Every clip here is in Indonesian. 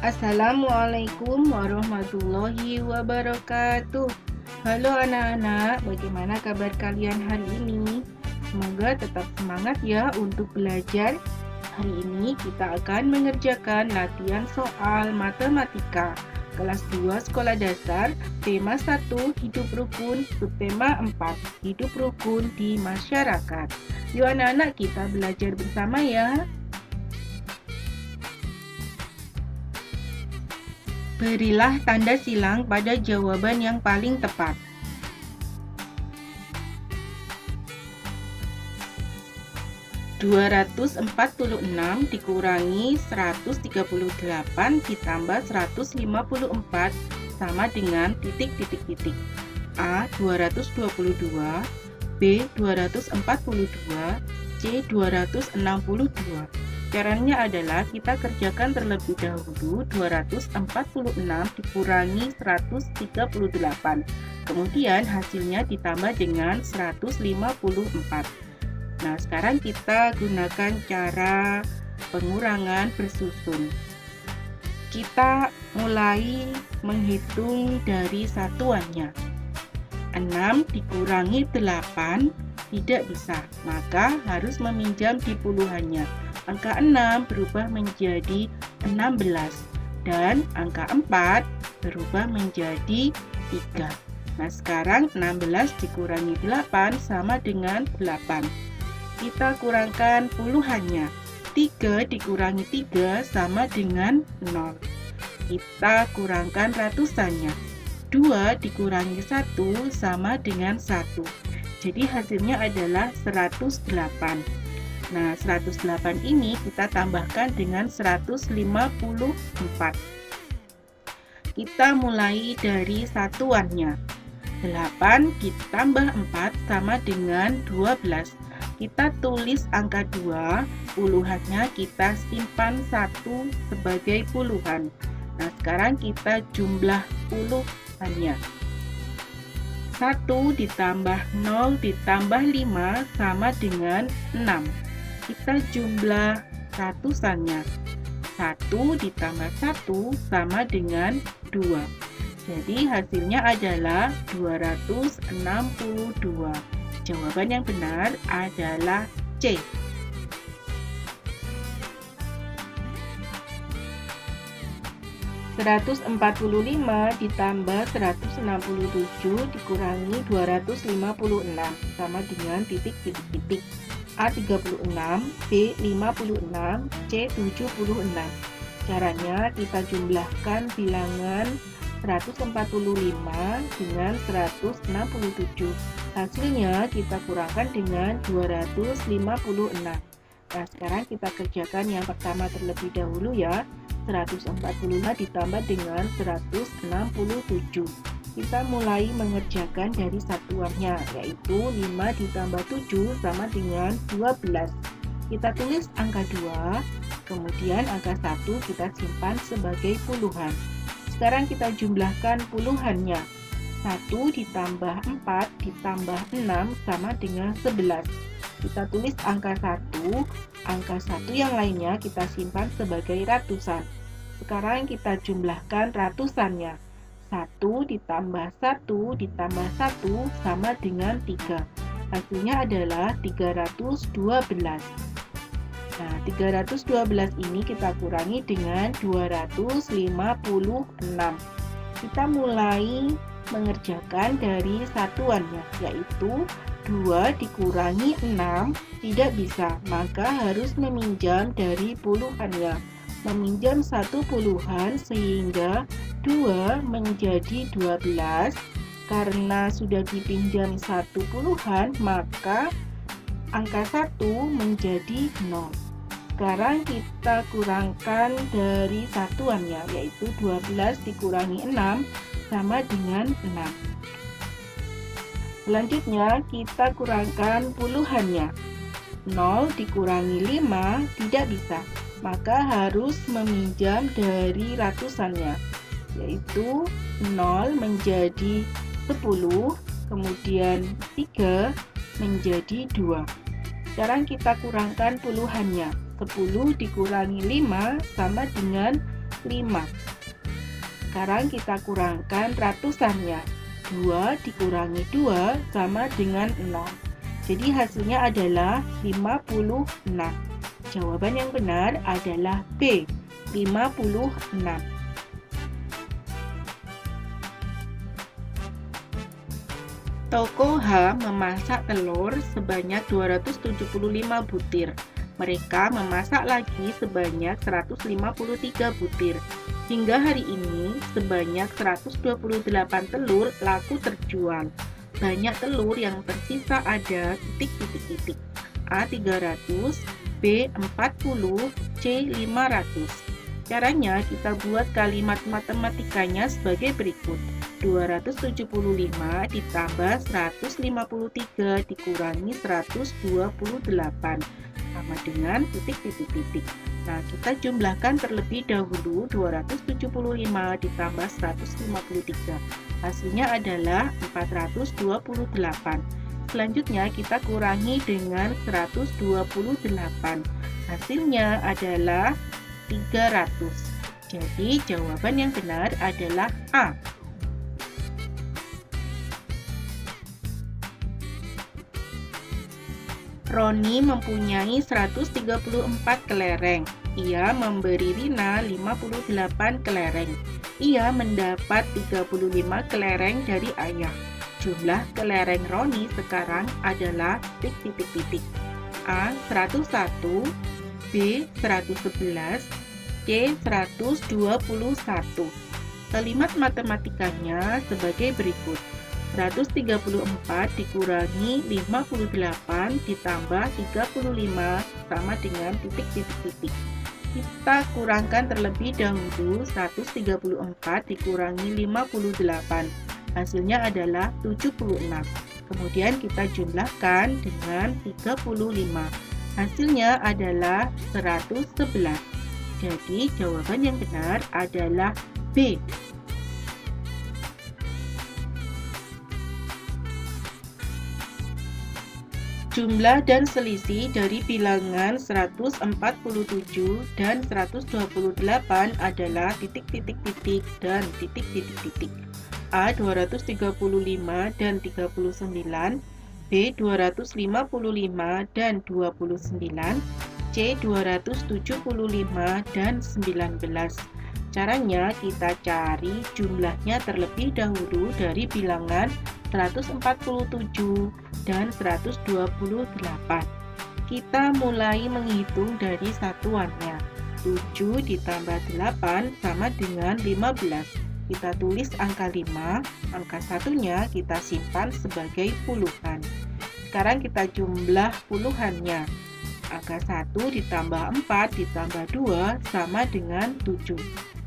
Assalamualaikum warahmatullahi wabarakatuh. Halo anak-anak, bagaimana kabar kalian hari ini? Semoga tetap semangat ya untuk belajar. Hari ini kita akan mengerjakan latihan soal matematika kelas 2 sekolah dasar, tema 1 hidup rukun, subtema 4 hidup rukun di masyarakat. Yuk anak-anak, kita belajar bersama ya. Berilah tanda silang pada jawaban yang paling tepat. "246 dikurangi 138 ditambah 154 sama dengan titik-titik-titik. A. 222, B. 242, C. 262. Caranya adalah kita kerjakan terlebih dahulu 246 dikurangi 138. Kemudian hasilnya ditambah dengan 154. Nah, sekarang kita gunakan cara pengurangan bersusun. Kita mulai menghitung dari satuannya. 6 dikurangi 8 tidak bisa, maka harus meminjam di puluhannya. Angka 6 berubah menjadi 16 dan angka 4 berubah menjadi 3. Nah, sekarang 16 dikurangi 8 sama dengan 8. Kita kurangkan puluhannya. 3 dikurangi 3 sama dengan 0. Kita kurangkan ratusannya. 2 dikurangi 1 sama dengan 1. Jadi hasilnya adalah 108. Nah, 108 ini kita tambahkan dengan 154. Kita mulai dari satuannya. 8 ditambah 4 sama dengan 12. Kita tulis angka 2, puluhannya kita simpan 1 sebagai puluhan. Nah, sekarang kita jumlah puluhannya. 1 ditambah 0 ditambah 5 sama dengan 6. Kita jumlah ratusannya. 1 ditambah 1 sama dengan 2. Jadi hasilnya adalah 262. Jawaban yang benar adalah C. "145 ditambah 167 dikurangi 256 sama dengan titik-titik-titik. A 36, B 56, C 76. Caranya kita jumlahkan bilangan 145 dengan 167. Hasilnya kita kurangkan dengan 256. Nah, sekarang kita kerjakan yang pertama terlebih dahulu ya. 145 ditambah dengan 167. Kita mulai mengerjakan dari satuannya, yaitu 5 ditambah 7 sama dengan 12. Kita tulis angka 2, kemudian angka 1 kita simpan sebagai puluhan. Sekarang kita jumlahkan puluhannya. 1 ditambah 4 ditambah 6 sama dengan 11. Kita tulis angka 1 yang lainnya kita simpan sebagai ratusan. Sekarang kita jumlahkan ratusannya. 1 ditambah 1 ditambah 1 sama dengan 3. Hasilnya adalah 312. Nah, 312 ini kita kurangi dengan 256. Kita mulai mengerjakan dari satuannya, yaitu 2 dikurangi 6 tidak bisa, maka harus meminjam dari puluhannya. Meminjam 1 puluhan sehingga 2 menjadi 12. Karena sudah dipinjam 1 puluhan, maka angka 1 menjadi 0. Sekarang kita kurangkan dari satuannya, yaitu 12 dikurangi 6 sama dengan 6. Selanjutnya kita kurangkan puluhannya. 0 dikurangi 5 tidak bisa, maka harus meminjam dari ratusannya, yaitu 0 menjadi 10, kemudian 3 menjadi 2. Sekarang kita kurangkan puluhannya. 10 dikurangi 5 sama dengan Sekarang kita kurangkan ratusannya. 2 dikurangi 2 sama dengan 0. Jadi hasilnya adalah 56. Jawaban yang benar adalah B, 56. Toko H memasak telur sebanyak 275 butir. Mereka memasak lagi sebanyak 153 butir. Hingga hari ini, sebanyak 128 telur laku terjual. Banyak telur yang tersisa ada titik. A 300, B 40, C 500. Caranya kita buat kalimat matematikanya sebagai berikut. 275 ditambah 153 dikurangi 128 sama dengan titik. Nah, kita jumlahkan terlebih dahulu 275 ditambah 153. Hasilnya adalah 428. Selanjutnya kita kurangi dengan 128. Hasilnya adalah 300. Jadi jawaban yang benar adalah A. Roni mempunyai 134 kelereng. Ia memberi Rina 58 kelereng. Ia mendapat 35 kelereng dari ayah. Jumlah kelereng Roni sekarang adalah titik. A 101, B 111, C 121. Kalimat matematikanya sebagai berikut. 134 dikurangi 58 ditambah 35 sama dengan titik. Kita kurangkan terlebih dahulu 134 dikurangi 58. Hasilnya adalah 76. Kemudian kita jumlahkan dengan 35. Hasilnya adalah 111. Jadi jawaban yang benar adalah B. Jumlah dan selisih dari bilangan 147 dan 128 adalah titik dan titik. A 235 dan 39, B 255 dan 29, C 275 dan 19. Caranya kita cari jumlahnya terlebih dahulu dari bilangan 147 dan 128. Kita mulai menghitung dari satuannya. 7 ditambah 8 sama dengan 15. Kita tulis angka 5, angka satunya kita simpan sebagai puluhan. Sekarang kita jumlah puluhannya. Angka 1 ditambah 4 ditambah 2 sama dengan 7.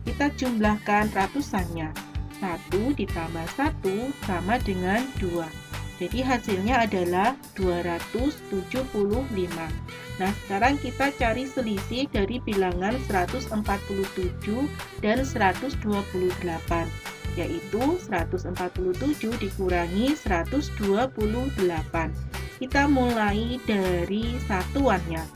Kita jumlahkan ratusannya. 1 ditambah 1 sama dengan 2. Jadi hasilnya adalah 275. Nah, sekarang kita cari selisih dari bilangan 147 dan 128, yaitu 147 dikurangi 128. Kita mulai dari satuannya.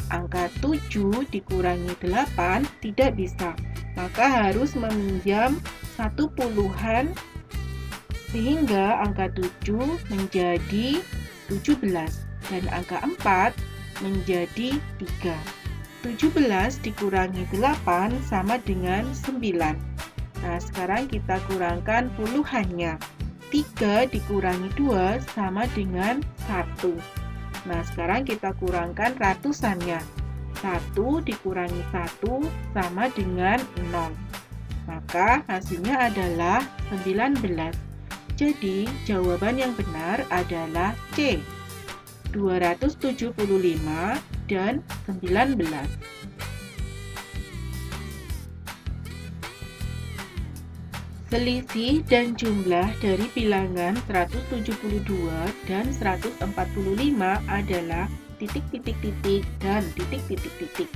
Angka 7 dikurangi 8 tidak bisa, maka harus meminjam 1 puluhan sehingga angka 7 menjadi 17 dan angka 4 menjadi 3. 17 dikurangi 8 sama dengan 9. Nah, sekarang kita kurangkan puluhannya. 3 dikurangi 2 sama dengan 1. Nah, sekarang kita kurangkan ratusannya. 1 dikurangi 1 sama dengan 0. Maka hasilnya adalah 19. Jadi, jawaban yang benar adalah C, 275 dan 19. Selisih dan jumlah dari bilangan 172 dan 145 adalah titik dan titik.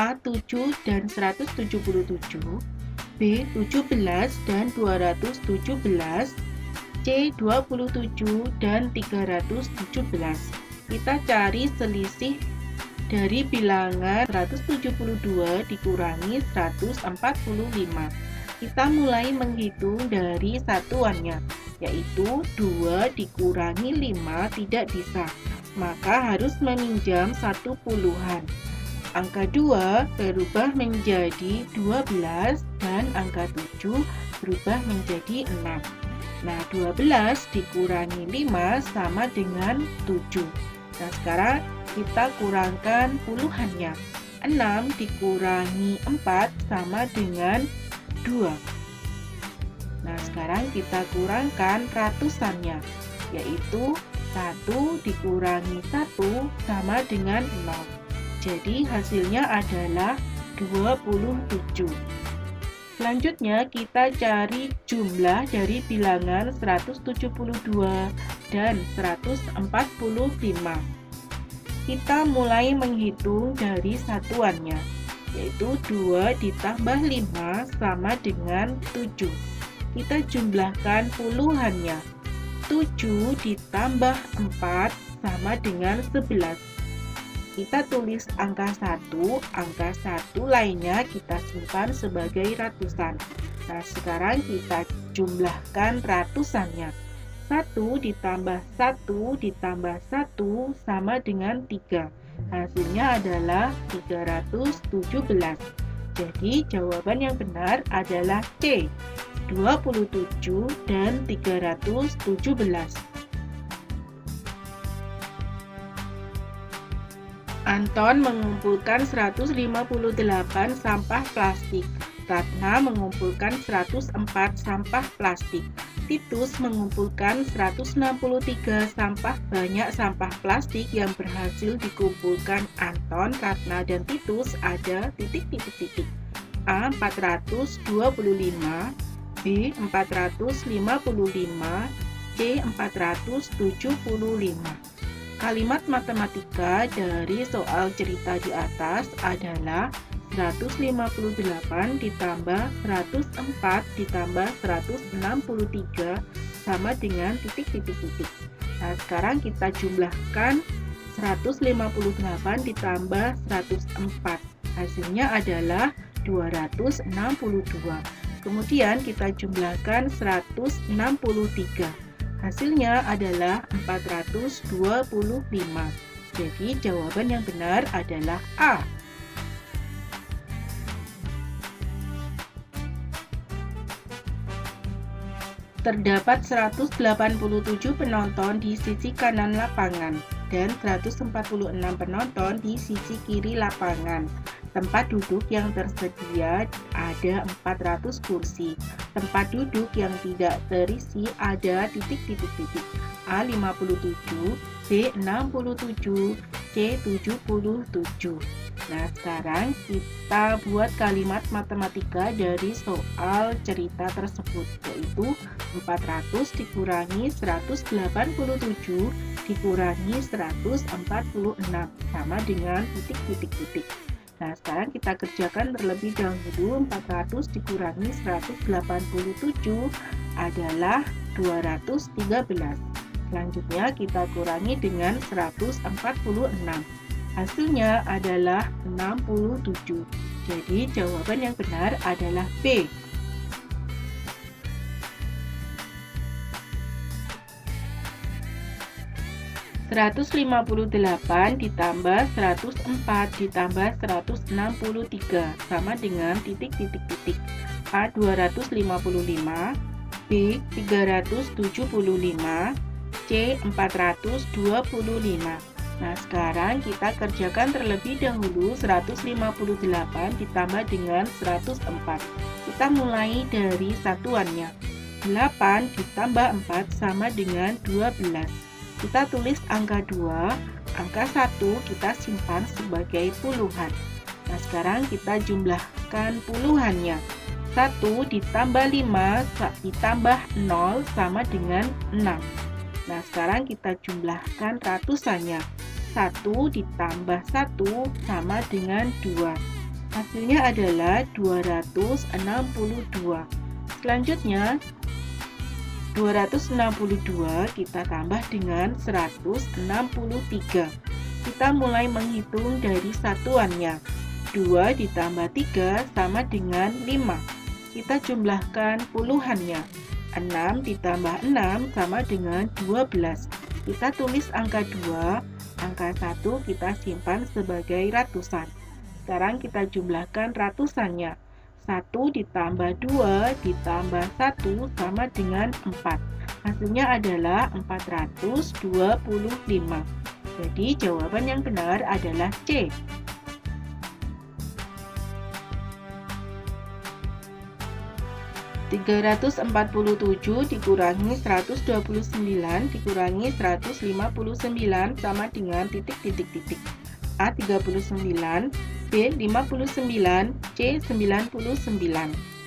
A 7 dan 177, B 17 dan 217, C 27 dan 317. Kita cari selisih dari bilangan 172 dikurangi 145. Kita mulai menghitung dari satuannya, yaitu 2 dikurangi 5 tidak bisa, maka harus meminjam 1 puluhan. Angka 2 berubah menjadi 12 dan angka 7 berubah menjadi 6. Nah, 12 dikurangi 5 sama dengan 7. Nah, sekarang kita kurangkan puluhannya. 6 dikurangi 4 sama dengan 2. Nah, sekarang kita kurangkan ratusannya, yaitu 1 dikurangi 1 sama dengan 0. Jadi hasilnya adalah 27. Selanjutnya kita cari jumlah dari bilangan 172 dan 145. Kita mulai menghitung dari satuannya, yaitu 2 ditambah 5 sama dengan 7. Kita jumlahkan puluhannya. 7 ditambah 4 sama dengan 11. Kita tulis angka 1 lainnya kita simpan sebagai ratusan. Nah, sekarang kita jumlahkan ratusannya. 1 ditambah 1 ditambah 1 sama dengan 3. Hasilnya adalah 317. Jadi jawaban yang benar adalah C, 27 dan 317. Anton mengumpulkan 158 sampah plastik. Ratna mengumpulkan 104 sampah plastik. Titus mengumpulkan 163 sampah. Banyak sampah plastik yang berhasil dikumpulkan Anton, Ratna, dan Titus ada titik-titik-titik. A. 425, B. 455, C. 475. Kalimat matematika dari soal cerita di atas adalah 158 ditambah 104 ditambah 163 sama dengan titik-titik-titik. Nah, sekarang kita jumlahkan 158 ditambah 104. Hasilnya adalah 262. Kemudian kita jumlahkan 163. Hasilnya adalah 425. Jadi jawaban yang benar adalah A. Terdapat 187 penonton di sisi kanan lapangan dan 146 penonton di sisi kiri lapangan. Tempat duduk yang tersedia ada 400 kursi. Tempat duduk yang tidak terisi ada titik-titik-titik. A 57, B 67, C 77. Nah, sekarang kita buat kalimat matematika dari soal cerita tersebut, yaitu 400 dikurangi 187 dikurangi 146 sama dengan titik-titik-titik. Nah, sekarang kita kerjakan terlebih dahulu. 400 dikurangi 187 adalah 213. Selanjutnya kita kurangi dengan 146. Hasilnya adalah 67. Jadi jawaban yang benar adalah B. (158) ditambah 104 ditambah 163 sama dengan titik-titik-titik. A 255, B 375, C 425. Nah, sekarang kita kerjakan terlebih dahulu 158 ditambah dengan 104. Kita mulai dari satuannya. 8 ditambah 4 sama dengan 12. Kita tulis angka 2, angka 1 kita simpan sebagai puluhan. Nah, sekarang kita jumlahkan puluhannya. 1 ditambah 5 ditambah 0 sama dengan 6. Nah, sekarang kita jumlahkan ratusannya. 1 ditambah 1 sama dengan 2. Hasilnya adalah 262. Selanjutnya, 262 kita tambah dengan 163. kita mulai menghitung dari satuannya. 2 ditambah 3 sama dengan 5. Kita jumlahkan puluhannya. 6 ditambah 6 sama dengan 12. Kita tulis angka 2, angka 1 kita simpan sebagai ratusan. Sekarang kita jumlahkan ratusannya. 1 ditambah 2 ditambah 1 sama dengan 4. Hasilnya adalah 425. Jadi jawaban yang benar adalah C. 347 dikurangi 129 dikurangi 159 sama dengan titik. A 39, B 59, C 99.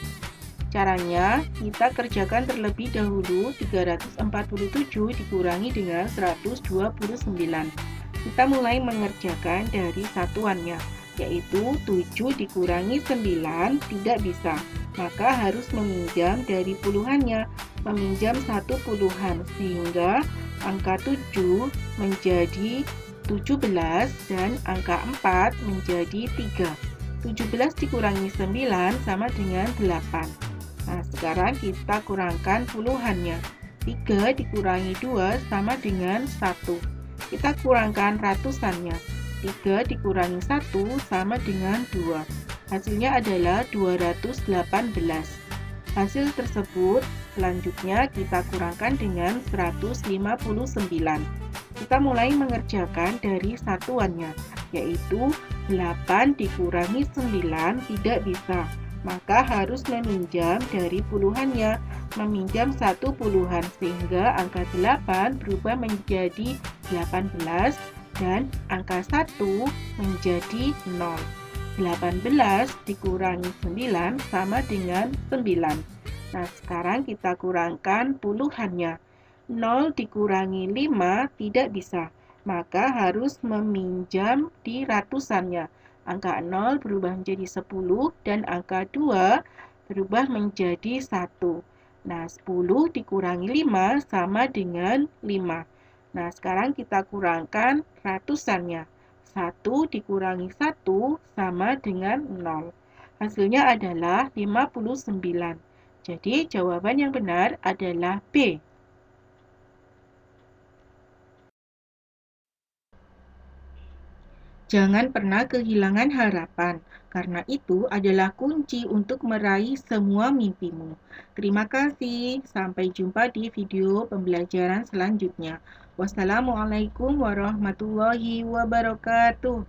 Caranya, kita kerjakan terlebih dahulu 347 dikurangi dengan 129. Kita mulai mengerjakan dari satuannya, yaitu 7 dikurangi 9 tidak bisa, maka harus meminjam dari puluhannya, meminjam satu puluhan, sehingga angka 7 menjadi 17 dan angka 4 menjadi 3. 17 dikurangi 9 sama dengan 8. Nah, sekarang kita kurangkan puluhannya. 3 dikurangi 2 sama dengan 1. Kita kurangkan ratusannya. 3 dikurangi 1 sama dengan 2. Hasilnya adalah 218. Hasil tersebut selanjutnya kita kurangkan dengan 159. Kita mulai mengerjakan dari satuannya, yaitu 8 dikurangi 9 tidak bisa, maka harus meminjam dari puluhannya, meminjam satu puluhan, sehingga angka 8 berubah menjadi 18 dan angka 1 menjadi 0. 18 dikurangi 9 sama dengan 9. Nah, sekarang kita kurangkan puluhannya. 0 dikurangi 5 tidak bisa, maka harus meminjam di ratusannya. Angka 0 berubah menjadi 10 dan angka 2 berubah menjadi 1. Nah, 10 dikurangi 5 sama dengan 5. Nah, sekarang kita kurangkan ratusannya. 1 dikurangi 1 sama dengan 0. Hasilnya adalah 59. Jadi, jawaban yang benar adalah B. Jangan pernah kehilangan harapan, karena itu adalah kunci untuk meraih semua mimpimu. Terima kasih, sampai jumpa di video pembelajaran selanjutnya. Wassalamualaikum warahmatullahi wabarakatuh.